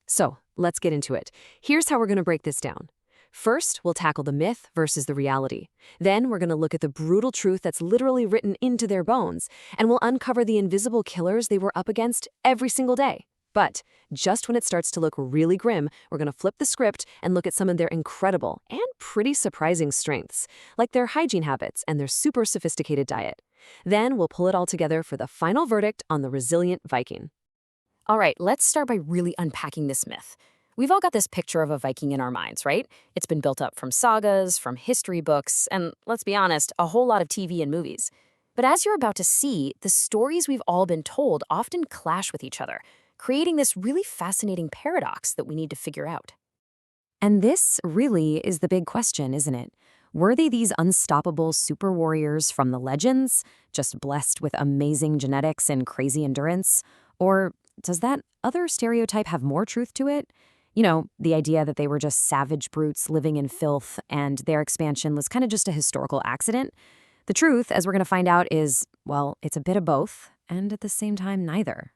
So, let's get into it. Here's how we're going to break this down. First, we'll tackle the myth versus the reality. Then, we're going to look at the brutal truth that's literally written into their bones, and we'll uncover the invisible killers they were up against every single day. But just when it starts to look really grim, we're going to flip the script and look at some of their incredible and pretty surprising strengths, like their hygiene habits and their super sophisticated diet. Then, we'll pull it all together for the final verdict on the resilient Viking. All right, let's start by really unpacking this myth. We've all got this picture of a Viking in our minds, right? It's been built up from sagas, from history books, and let's be honest, a whole lot of TV and movies. But as you're about to see, the stories we've all been told often clash with each other, creating this really fascinating paradox that we need to figure out. And this really is the big question, isn't it? Were they these unstoppable super warriors from the legends, just blessed with amazing genetics and crazy endurance? Or does that other stereotype have more truth to it? You know, the idea that they were just savage brutes living in filth and their expansion was kind of just a historical accident. The truth, as we're going to find out, is, well, it's a bit of both, and at the same time, neither.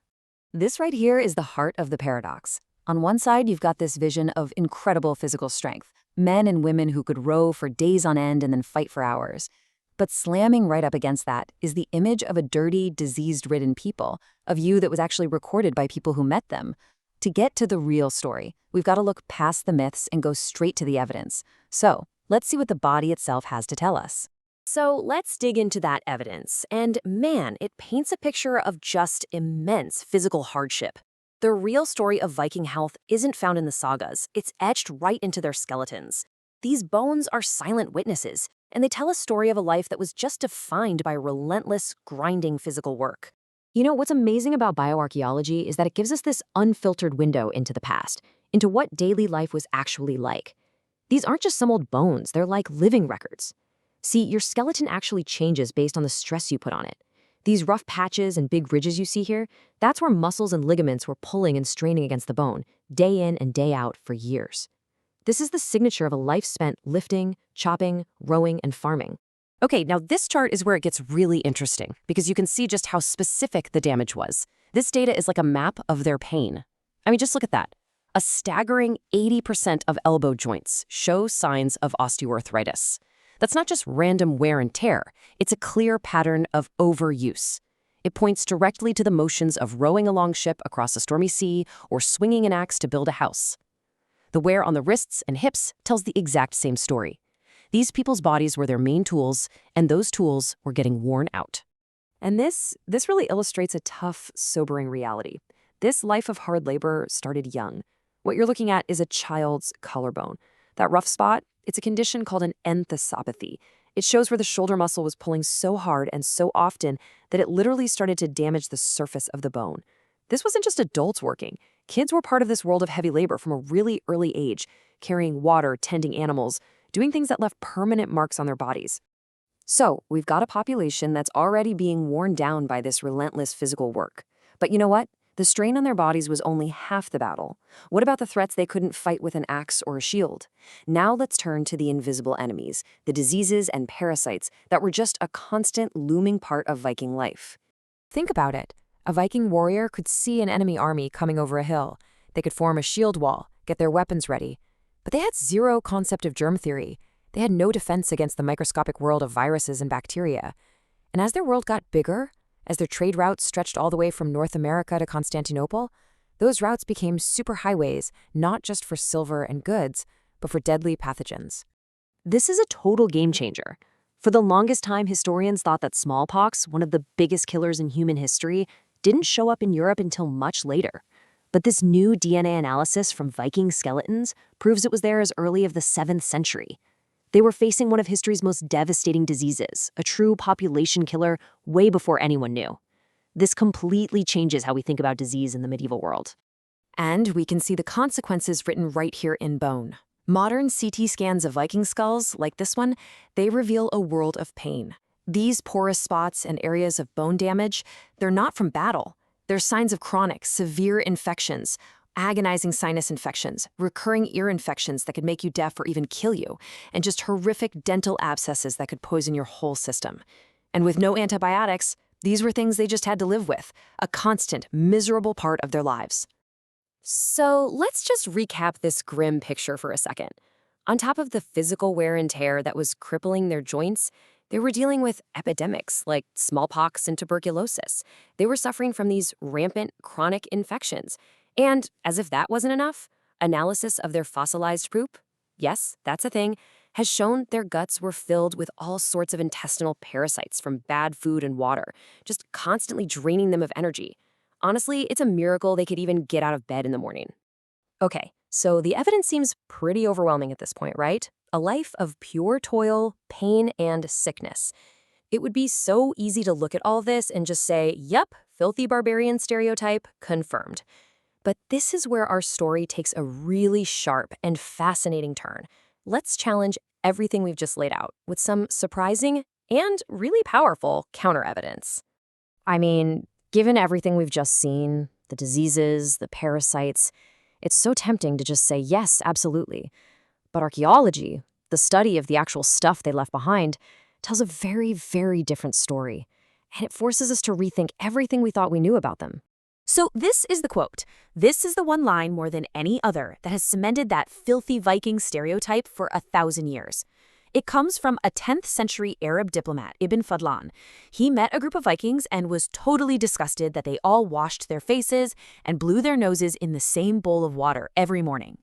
This right here is the heart of the paradox. On one side, you've got this vision of incredible physical strength, men and women who could row for days on end and then fight for hours. But slamming right up against that is the image of a dirty, disease-ridden people, a view that was actually recorded by people who met them. To get to the real story, we've got to look past the myths and go straight to the evidence. So, let's see what the body itself has to tell us. So let's dig into that evidence, and man, it paints a picture of just immense physical hardship. The real story of Viking health isn't found in the sagas, it's etched right into their skeletons. These bones are silent witnesses, and they tell a story of a life that was just defined by relentless, grinding physical work. You know, what's amazing about bioarchaeology is that it gives us this unfiltered window into the past, into what daily life was actually like. These aren't just some old bones, they're like living records. See, your skeleton actually changes based on the stress you put on it. These rough patches and big ridges you see here, that's where muscles and ligaments were pulling and straining against the bone, day in and day out for years. This is the signature of a life spent lifting, chopping, rowing, and farming. Okay, now this chart is where it gets really interesting, because you can see just how specific the damage was. This data is like a map of their pain. I mean, just look at that. A staggering 80% of elbow joints show signs of osteoarthritis. That's not just random wear and tear, it's a clear pattern of overuse. It points directly to the motions of rowing a longship across a stormy sea or swinging an axe to build a house. The wear on the wrists and hips tells the exact same story. These people's bodies were their main tools, and those tools were getting worn out. And this really illustrates a tough, sobering reality. This life of hard labor started young. What you're looking at is a child's collarbone. That rough spot, it's a condition called an enthesopathy. It shows where the shoulder muscle was pulling so hard and so often that it literally started to damage the surface of the bone. This wasn't just adults working. Kids were part of this world of heavy labor from a really early age, carrying water, tending animals, doing things that left permanent marks on their bodies. So, we've got a population that's already being worn down by this relentless physical work. But you know what? The strain on their bodies was only half the battle. What about the threats they couldn't fight with an axe or a shield? Now let's turn to the invisible enemies, the diseases and parasites that were just a constant looming part of Viking life. Think about it. A Viking warrior could see an enemy army coming over a hill. They could form a shield wall, get their weapons ready. But they had zero concept of germ theory. They had no defense against the microscopic world of viruses and bacteria. And as their world got bigger, as their trade routes stretched all the way from North America to Constantinople, those routes became superhighways, not just for silver and goods, but for deadly pathogens. This is a total game changer. For the longest time, historians thought that smallpox, one of the biggest killers in human history, didn't show up in Europe until much later. But this new DNA analysis from Viking skeletons proves it was there as early as the 7th century. They were facing one of history's most devastating diseases, a true population killer way before anyone knew. This completely changes how we think about disease in the medieval world. And we can see the consequences written right here in bone. Modern CT scans of Viking skulls, like this one, they reveal a world of pain. These porous spots and areas of bone damage, they're not from battle. They're signs of chronic, severe infections, agonizing sinus infections, recurring ear infections that could make you deaf or even kill you, and just horrific dental abscesses that could poison your whole system. And with no antibiotics, these were things they just had to live with, a constant, miserable part of their lives. So let's just recap this grim picture for a second. On top of the physical wear and tear that was crippling their joints, they were dealing with epidemics like smallpox and tuberculosis. They were suffering from these rampant chronic infections. And as if that wasn't enough, analysis of their fossilized poop, yes, that's a thing, has shown their guts were filled with all sorts of intestinal parasites from bad food and water, just constantly draining them of energy. Honestly, it's a miracle they could even get out of bed in the morning. Okay, so the evidence seems pretty overwhelming at this point, right? A life of pure toil, pain, and sickness. It would be so easy to look at all this and just say, yep, filthy barbarian stereotype, confirmed. But this is where our story takes a really sharp and fascinating turn. Let's challenge everything we've just laid out with some surprising and really powerful counter-evidence. I mean, given everything we've just seen, the diseases, the parasites, it's so tempting to just say, yes, absolutely. But archaeology, the study of the actual stuff they left behind, tells a very, very different story. And it forces us to rethink everything we thought we knew about them. So this is the quote. This is the one line more than any other that has cemented that filthy Viking stereotype for 1,000 years. It comes from a 10th century Arab diplomat, Ibn Fadlan. He met a group of Vikings and was totally disgusted that they all washed their faces and blew their noses in the same bowl of water every morning.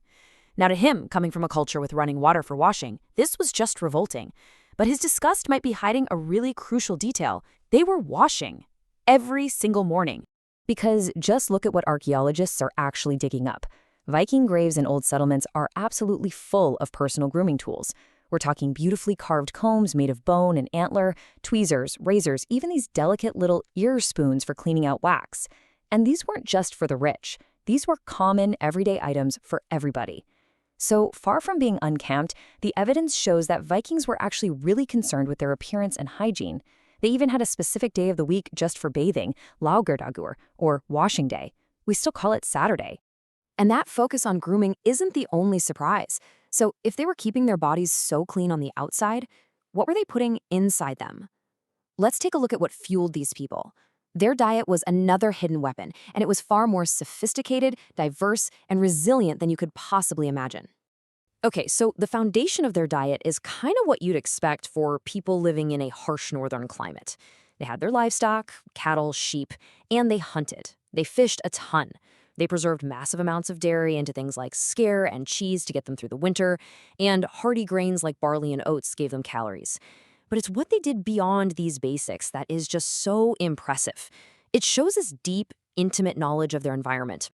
Now to him, coming from a culture with running water for washing, this was just revolting. But his disgust might be hiding a really crucial detail. They were washing every single morning. Because just look at what archaeologists are actually digging up. Viking graves and old settlements are absolutely full of personal grooming tools. We're talking beautifully carved combs made of bone and antler, tweezers, razors, even these delicate little ear spoons for cleaning out wax. And these weren't just for the rich. These were common, everyday items for everybody. So far from being unkempt, the evidence shows that Vikings were actually really concerned with their appearance and hygiene. They even had a specific day of the week just for bathing, laugardagr, or washing day. We still call it Saturday. And that focus on grooming isn't the only surprise. So if they were keeping their bodies so clean on the outside, what were they putting inside them? Let's take a look at what fueled these people. Their diet was another hidden weapon, and it was far more sophisticated, diverse, and resilient than you could possibly imagine. Okay, so the foundation of their diet is kind of what you'd expect for people living in a harsh northern climate. They had their livestock, cattle, sheep, and they hunted. They fished a ton. They preserved massive amounts of dairy into things like skyr and cheese to get them through the winter, and hearty grains like barley and oats gave them calories. But it's what they did beyond these basics that is just so impressive. It shows us deep, intimate knowledge of their environment.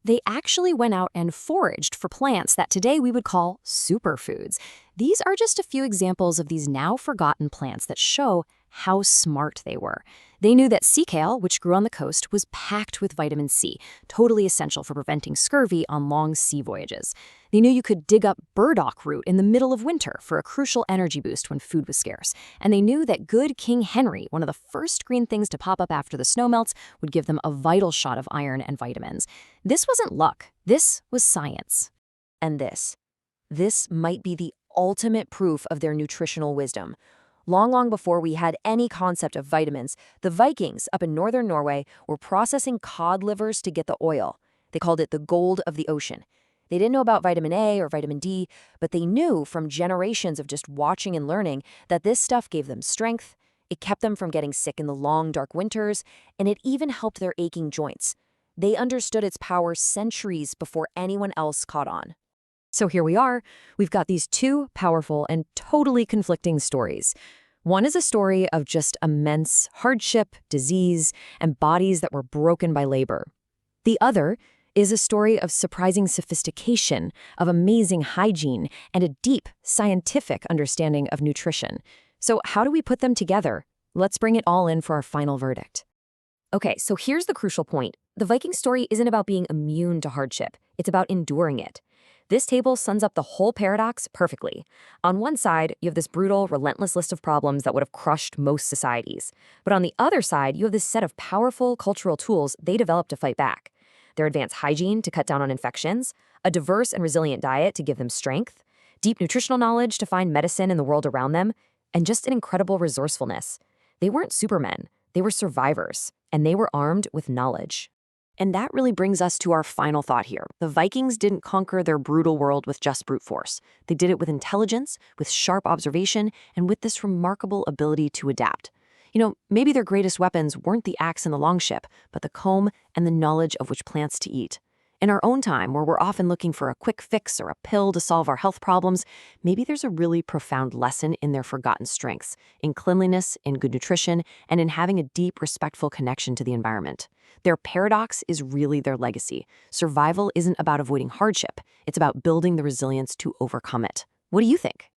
They actually went out and foraged for plants that today we would call superfoods. These are just a few examples of these now forgotten plants that show how smart they were. They knew that sea kale, which grew on the coast, was packed with vitamin C, totally essential for preventing scurvy on long sea voyages. They knew you could dig up burdock root in the middle of winter for a crucial energy boost when food was scarce. And they knew that good King Henry, one of the first green things to pop up after the snow melts, would give them a vital shot of iron and vitamins. This wasn't luck. This was science. And this might be the ultimate proof of their nutritional wisdom. Long before we had any concept of vitamins, the Vikings up in northern Norway were processing cod livers to get the oil. They called it the gold of the ocean. They didn't know about vitamin A or vitamin D, but they knew from generations of just watching and learning that this stuff gave them strength, it kept them from getting sick in the long, dark winters, and it even helped their aching joints. They understood its power centuries before anyone else caught on. So here we are. We've got these two powerful and totally conflicting stories. One is a story of just immense hardship, disease, and bodies that were broken by labor. The other is a story of surprising sophistication, of amazing hygiene, and a deep scientific understanding of nutrition. So how do we put them together? Let's bring it all in for our final verdict. Okay, so here's the crucial point. The Viking story isn't about being immune to hardship. It's about enduring it. This table sums up the whole paradox perfectly. On one side, you have this brutal, relentless list of problems that would have crushed most societies. But on the other side, you have this set of powerful cultural tools they developed to fight back. Their advanced hygiene to cut down on infections, a diverse and resilient diet to give them strength, deep nutritional knowledge to find medicine in the world around them, and just an incredible resourcefulness. They weren't supermen, they were survivors, and they were armed with knowledge. And that really brings us to our final thought here. The Vikings didn't conquer their brutal world with just brute force. They did it with intelligence, with sharp observation, and with this remarkable ability to adapt. Maybe their greatest weapons weren't the axe and the longship, but the comb and the knowledge of which plants to eat. In our own time, where we're often looking for a quick fix or a pill to solve our health problems, maybe there's a really profound lesson in their forgotten strengths, in cleanliness, in good nutrition, and in having a deep, respectful connection to the environment. Their paradox is really their legacy. Survival isn't about avoiding hardship. It's about building the resilience to overcome it. What do you think?